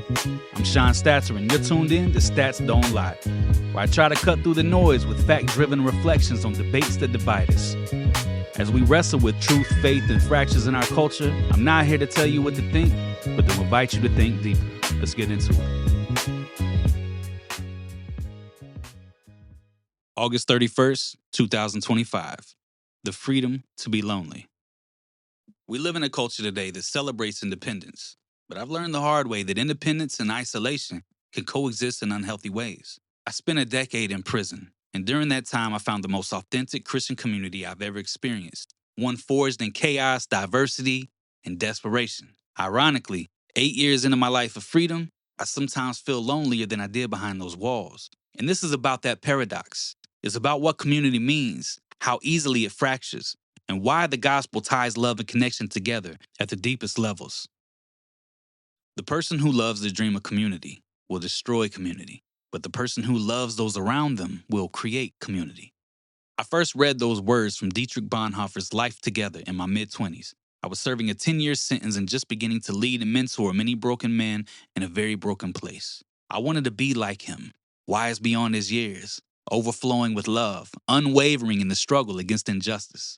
I'm Sean Statzer, and you're tuned in to Stats Don't Lie, where I try to cut through the noise with fact-driven reflections on debates that divide us. As we wrestle with truth, faith, and fractures in our culture, I'm not here to tell you what to think, but to invite you to think deeper. Let's get into it. August 31st, 2025. The freedom to be lonely. We live in a culture today that celebrates independence, but I've learned the hard way that independence and isolation can coexist in unhealthy ways. I spent a decade in prison, and during that time I found the most authentic Christian community I've ever experienced, one forged in chaos, diversity, and desperation. Ironically, 8 years into my life of freedom, I sometimes feel lonelier than I did behind those walls. And this is about that paradox. It's about what community means, how easily it fractures, and why the gospel ties love and connection together at the deepest levels. The person who loves the dream of community will destroy community, but the person who loves those around them will create community. I first read those words from Dietrich Bonhoeffer's Life Together in my mid-20s. I was serving a 10-year sentence and just beginning to lead and mentor many broken men in a very broken place. I wanted to be like him, wise beyond his years, overflowing with love, unwavering in the struggle against injustice.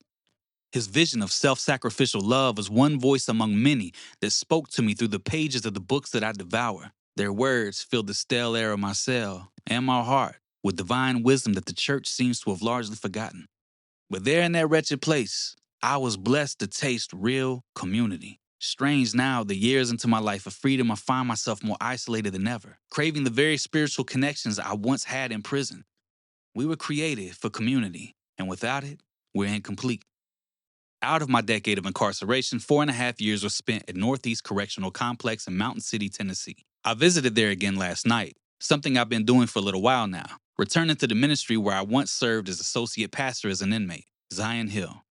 His vision of self-sacrificial love was one voice among many that spoke to me through the pages of the books that I devour. Their words filled the stale air of my cell and my heart with divine wisdom that the church seems to have largely forgotten. But there in that wretched place, I was blessed to taste real community. Strange now, the years into my life of freedom, I find myself more isolated than ever, craving the very spiritual connections I once had in prison. We were created for community, and without it, we're incomplete. Out of my decade of incarceration, 4.5 years were spent at Northeast Correctional Complex in Mountain City, Tennessee. I visited there again last night, something I've been doing for a little while now, returning to the ministry where I once served as associate pastor as an inmate, Zion Hill.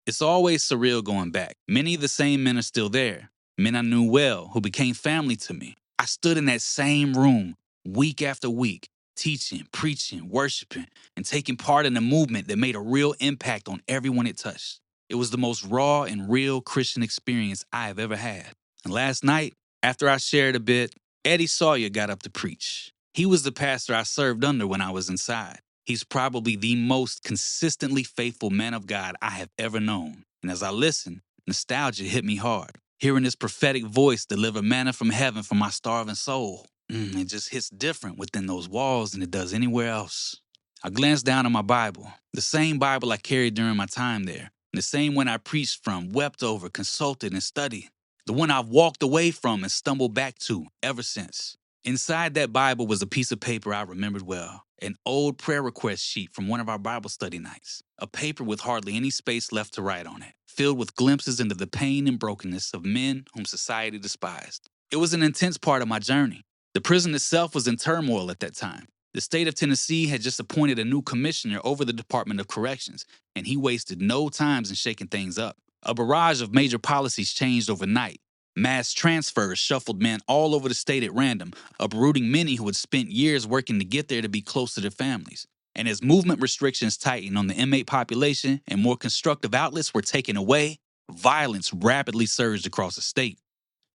It's always surreal going back. Many of the same men are still there, men I knew well who became family to me. I stood in that same room week after week, teaching, preaching, worshiping, and taking part in a movement that made a real impact on everyone it touched. It was the most raw and real Christian experience I have ever had. And last night, after I shared a bit, Eddie Sawyer got up to preach. He was the pastor I served under when I was inside. He's probably the most consistently faithful man of God I have ever known. And as I listened, nostalgia hit me hard. Hearing his prophetic voice deliver manna from heaven for my starving soul. It just hits different within those walls than it does anywhere else. I glanced down at my Bible, the same Bible I carried during my time there. The same one I preached from, wept over, consulted, and studied. The one I've walked away from and stumbled back to ever since. Inside that Bible was a piece of paper I remembered well. An old prayer request sheet from one of our Bible study nights. A paper with hardly any space left to write on it, filled with glimpses into the pain and brokenness of men whom society despised. It was an intense part of my journey. The prison itself was in turmoil at that time. The state of Tennessee had just appointed a new commissioner over the Department of Corrections, and he wasted no time in shaking things up. A barrage of major policies changed overnight. Mass transfers shuffled men all over the state at random, uprooting many who had spent years working to get there to be close to their families. And as movement restrictions tightened on the inmate population and more constructive outlets were taken away, violence rapidly surged across the state.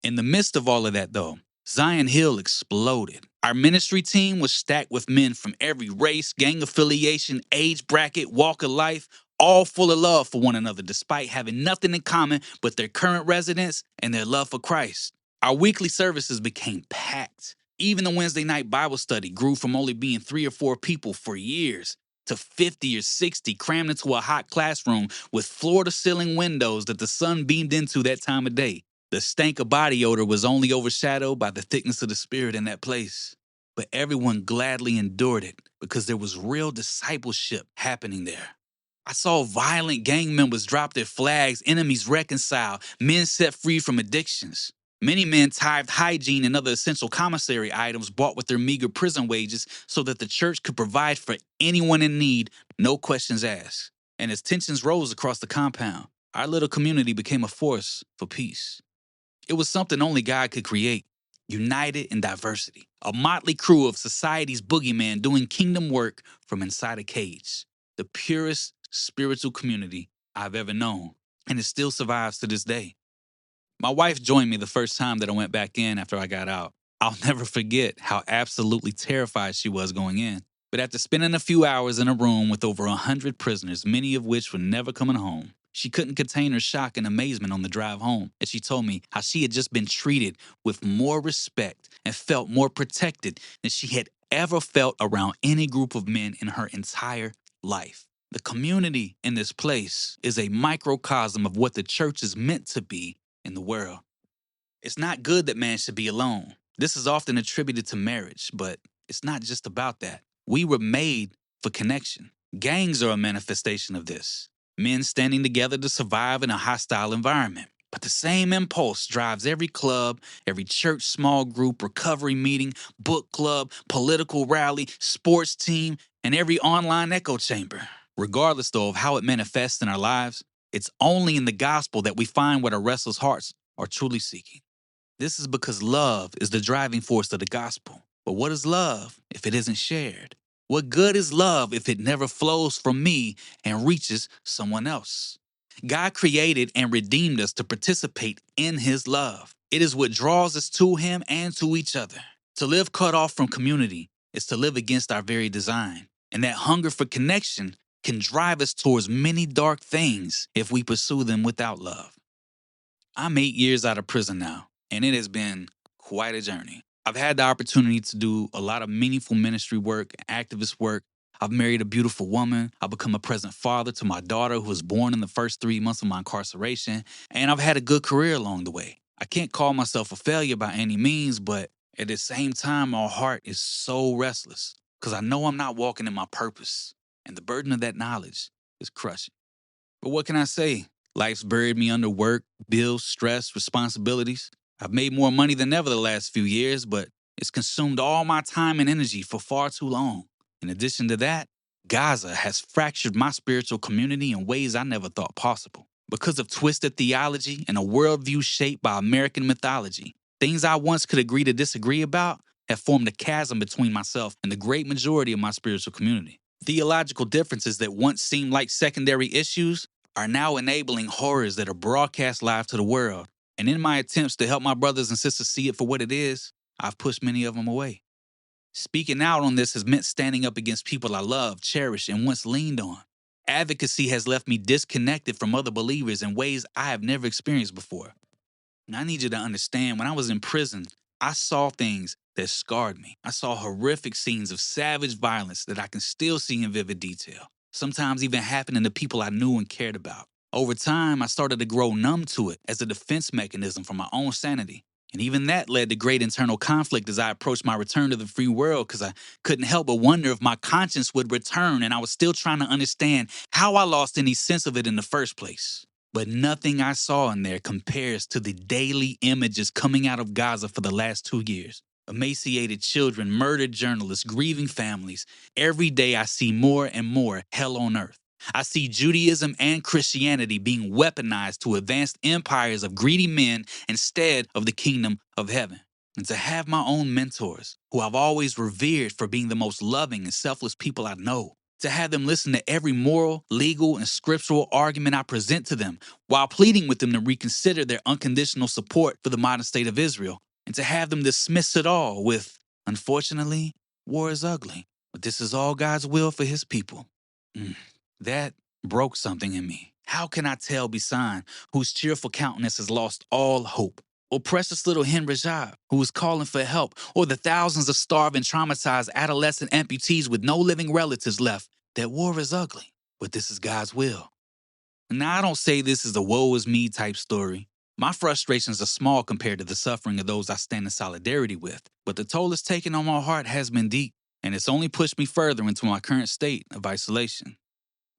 In the midst of all of that, though, Zion Hill exploded. Our ministry team was stacked with men from every race, gang affiliation, age bracket, walk of life, all full of love for one another despite having nothing in common but their current residence and their love for Christ. Our weekly services became packed. Even the Wednesday night Bible study grew from only being 3 or 4 people for years to 50 or 60 crammed into a hot classroom with floor-to-ceiling windows that the sun beamed into that time of day. The stank of body odor was only overshadowed by the thickness of the spirit in that place. But everyone gladly endured it because there was real discipleship happening there. I saw violent gang members drop their flags, enemies reconcile, men set free from addictions. Many men tithed hygiene and other essential commissary items bought with their meager prison wages so that the church could provide for anyone in need, no questions asked. And as tensions rose across the compound, our little community became a force for peace. It was something only God could create, united in diversity. A motley crew of society's boogeyman doing kingdom work from inside a cage. The purest spiritual community I've ever known, and it still survives to this day. My wife joined me the first time that I went back in after I got out. I'll never forget how absolutely terrified she was going in. But after spending a few hours in a room with over 100 prisoners, many of which were never coming home, she couldn't contain her shock and amazement on the drive home as she told me how she had just been treated with more respect and felt more protected than she had ever felt around any group of men in her entire life. The community in this place is a microcosm of what the church is meant to be in the world. It's not good that man should be alone. This is often attributed to marriage, but it's not just about that. We were made for connection. Gangs are a manifestation of this. Men standing together to survive in a hostile environment. But the same impulse drives every club, every church small group, recovery meeting, book club, political rally, sports team, and every online echo chamber. Regardless, though, of how it manifests in our lives, it's only in the gospel that we find what our restless hearts are truly seeking. This is because love is the driving force of the gospel. But what is love if it isn't shared? What good is love if it never flows from me and reaches someone else? God created and redeemed us to participate in his love. It is what draws us to him and to each other. To live cut off from community is to live against our very design. And that hunger for connection can drive us towards many dark things if we pursue them without love. I'm 8 years out of prison now, and it has been quite a journey. I've had the opportunity to do a lot of meaningful ministry work, activist work. I've married a beautiful woman. I've become a present father to my daughter who was born in the first 3 months of my incarceration, and I've had a good career along the way. I can't call myself a failure by any means, but at the same time, my heart is so restless because I know I'm not walking in my purpose, and the burden of that knowledge is crushing. But what can I say? Life's buried me under work, bills, stress, responsibilities. I've made more money than ever the last few years, but it's consumed all my time and energy for far too long. In addition to that, Gaza has fractured my spiritual community in ways I never thought possible. Because of twisted theology and a worldview shaped by American mythology, things I once could agree to disagree about have formed a chasm between myself and the great majority of my spiritual community. Theological differences that once seemed like secondary issues are now enabling horrors that are broadcast live to the world. And in my attempts to help my brothers and sisters see it for what it is, I've pushed many of them away. Speaking out on this has meant standing up against people I love, cherish, and once leaned on. Advocacy has left me disconnected from other believers in ways I have never experienced before. And I need you to understand, when I was in prison, I saw things that scarred me. I saw horrific scenes of savage violence that I can still see in vivid detail, sometimes even happening to people I knew and cared about. Over time, I started to grow numb to it as a defense mechanism for my own sanity. And even that led to great internal conflict as I approached my return to the free world because I couldn't help but wonder if my conscience would return, and I was still trying to understand how I lost any sense of it in the first place. But nothing I saw in there compares to the daily images coming out of Gaza for the last 2 years. Emaciated children, murdered journalists, grieving families. Every day I see more and more hell on earth. I see Judaism and Christianity being weaponized to advance empires of greedy men instead of the kingdom of heaven. And to have my own mentors, who I've always revered for being the most loving and selfless people I know, to have them listen to every moral, legal, and scriptural argument I present to them while pleading with them to reconsider their unconditional support for the modern state of Israel, and to have them dismiss it all with, unfortunately, war is ugly, but this is all God's will for his people. That broke something in me. How can I tell Bisan, whose cheerful countenance has lost all hope? Or precious little Hen Rajab, who is calling for help? Or the thousands of starving, traumatized adolescent amputees with no living relatives left? That war is ugly, but this is God's will. Now, I don't say this is a woe is me type story. My frustrations are small compared to the suffering of those I stand in solidarity with, but the toll it's taken on my heart has been deep, and it's only pushed me further into my current state of isolation.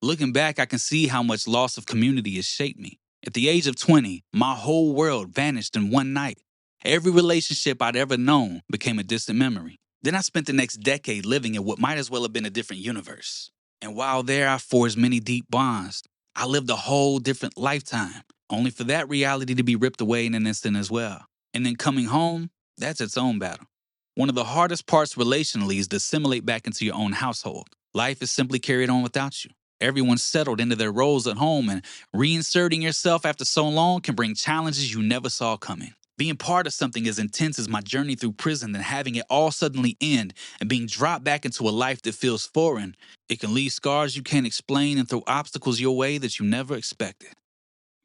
Looking back, I can see how much loss of community has shaped me. At the age of 20, my whole world vanished in one night. Every relationship I'd ever known became a distant memory. Then I spent the next decade living in what might as well have been a different universe. And while there, I forged many deep bonds. I lived a whole different lifetime, only for that reality to be ripped away in an instant as well. And then coming home, that's its own battle. One of the hardest parts relationally is to assimilate back into your own household. Life is simply carried on without you. Everyone's settled into their roles at home, and reinserting yourself after so long can bring challenges you never saw coming. Being part of something as intense as my journey through prison and having it all suddenly end and being dropped back into a life that feels foreign, it can leave scars you can't explain and throw obstacles your way that you never expected.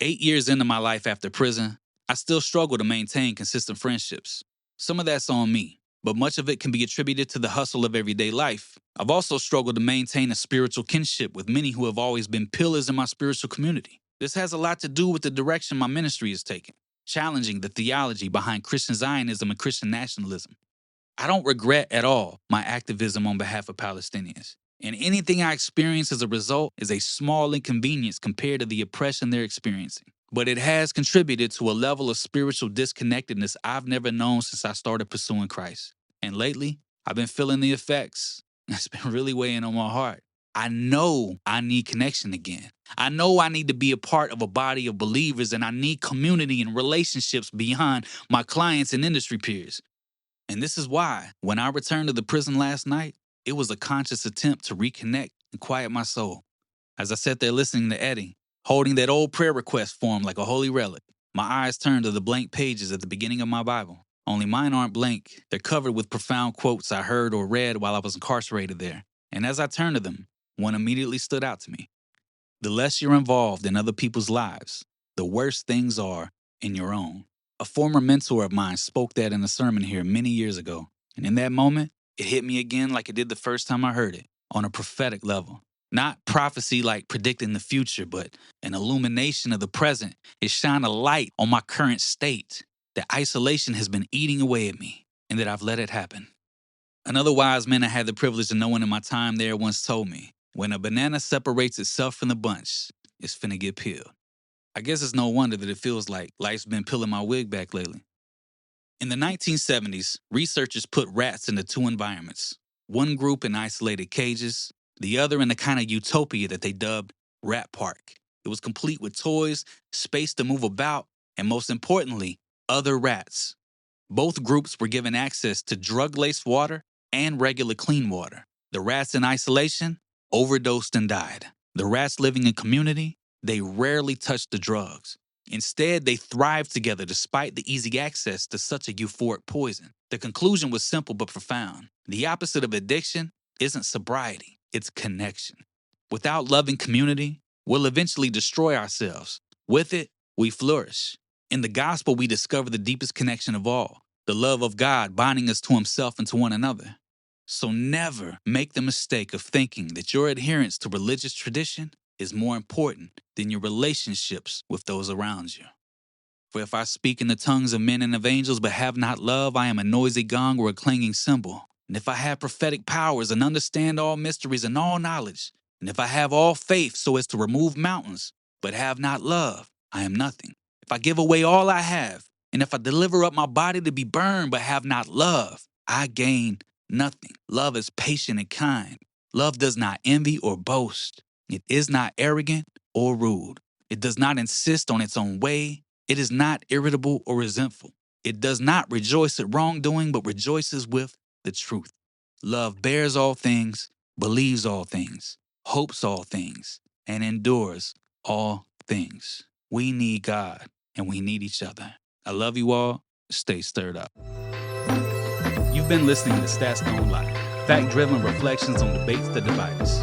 8 years into my life after prison, I still struggle to maintain consistent friendships. Some of that's on me, but much of it can be attributed to the hustle of everyday life. I've also struggled to maintain a spiritual kinship with many who have always been pillars in my spiritual community. This has a lot to do with the direction my ministry is taking, challenging the theology behind Christian Zionism and Christian nationalism. I don't regret at all my activism on behalf of Palestinians. And anything I experience as a result is a small inconvenience compared to the oppression they're experiencing. But it has contributed to a level of spiritual disconnectedness I've never known since I started pursuing Christ. And lately, I've been feeling the effects. It's been really weighing on my heart. I know I need connection again. I know I need to be a part of a body of believers, and I need community and relationships beyond my clients and industry peers. And this is why, when I returned to the prison last night, it was a conscious attempt to reconnect and quiet my soul. As I sat there listening to Eddie, holding that old prayer request form like a holy relic, my eyes turned to the blank pages at the beginning of my Bible. Only mine aren't blank. They're covered with profound quotes I heard or read while I was incarcerated there. And as I turned to them, one immediately stood out to me. The less you're involved in other people's lives, the worse things are in your own. A former mentor of mine spoke that in a sermon here many years ago. And in that moment, it hit me again like it did the first time I heard it, on a prophetic level. Not prophecy like predicting the future, but an illumination of the present. It shined a light on my current state, that isolation has been eating away at me, and that I've let it happen. Another wise man I had the privilege of knowing in my time there once told me, when a banana separates itself from the bunch, it's finna get peeled. I guess it's no wonder that it feels like life's been peeling my wig back lately. In the 1970s, researchers put rats into two environments. One group in isolated cages, the other in a kind of utopia that they dubbed Rat Park. It was complete with toys, space to move about, and most importantly, other rats. Both groups were given access to drug-laced water and regular clean water. The rats in isolation overdosed and died. The rats living in community, they rarely touched the drugs. Instead, they thrived together despite the easy access to such a euphoric poison. The conclusion was simple but profound. The opposite of addiction isn't sobriety, it's connection. Without loving community, we'll eventually destroy ourselves. With it, we flourish. In the gospel, we discover the deepest connection of all, the love of God binding us to Himself and to one another. So never make the mistake of thinking that your adherence to religious tradition is more important than your relationships with those around you. For if I speak in the tongues of men and of angels but have not love, I am a noisy gong or a clanging cymbal. And if I have prophetic powers and understand all mysteries and all knowledge, and if I have all faith so as to remove mountains but have not love, I am nothing. If I give away all I have, and if I deliver up my body to be burned but have not love, I gain nothing. Love is patient and kind. Love does not envy or boast. It is not arrogant or rude. It does not insist on its own way. It is not irritable or resentful. It does not rejoice at wrongdoing, but rejoices with the truth. Love bears all things, believes all things, hopes all things, and endures all things. We need God, and we need each other. I love you all. Stay stirred up. You've been listening to Stats Don't Lie, fact-driven reflections on debates that divide us.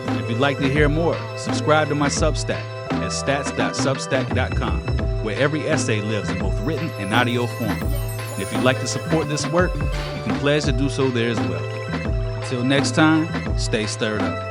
And if you'd like to hear more, subscribe to my Substack at stats.substack.com, where every essay lives in both written and audio form. And if you'd like to support this work, you can pledge to do so there as well. Until next time, stay stirred up.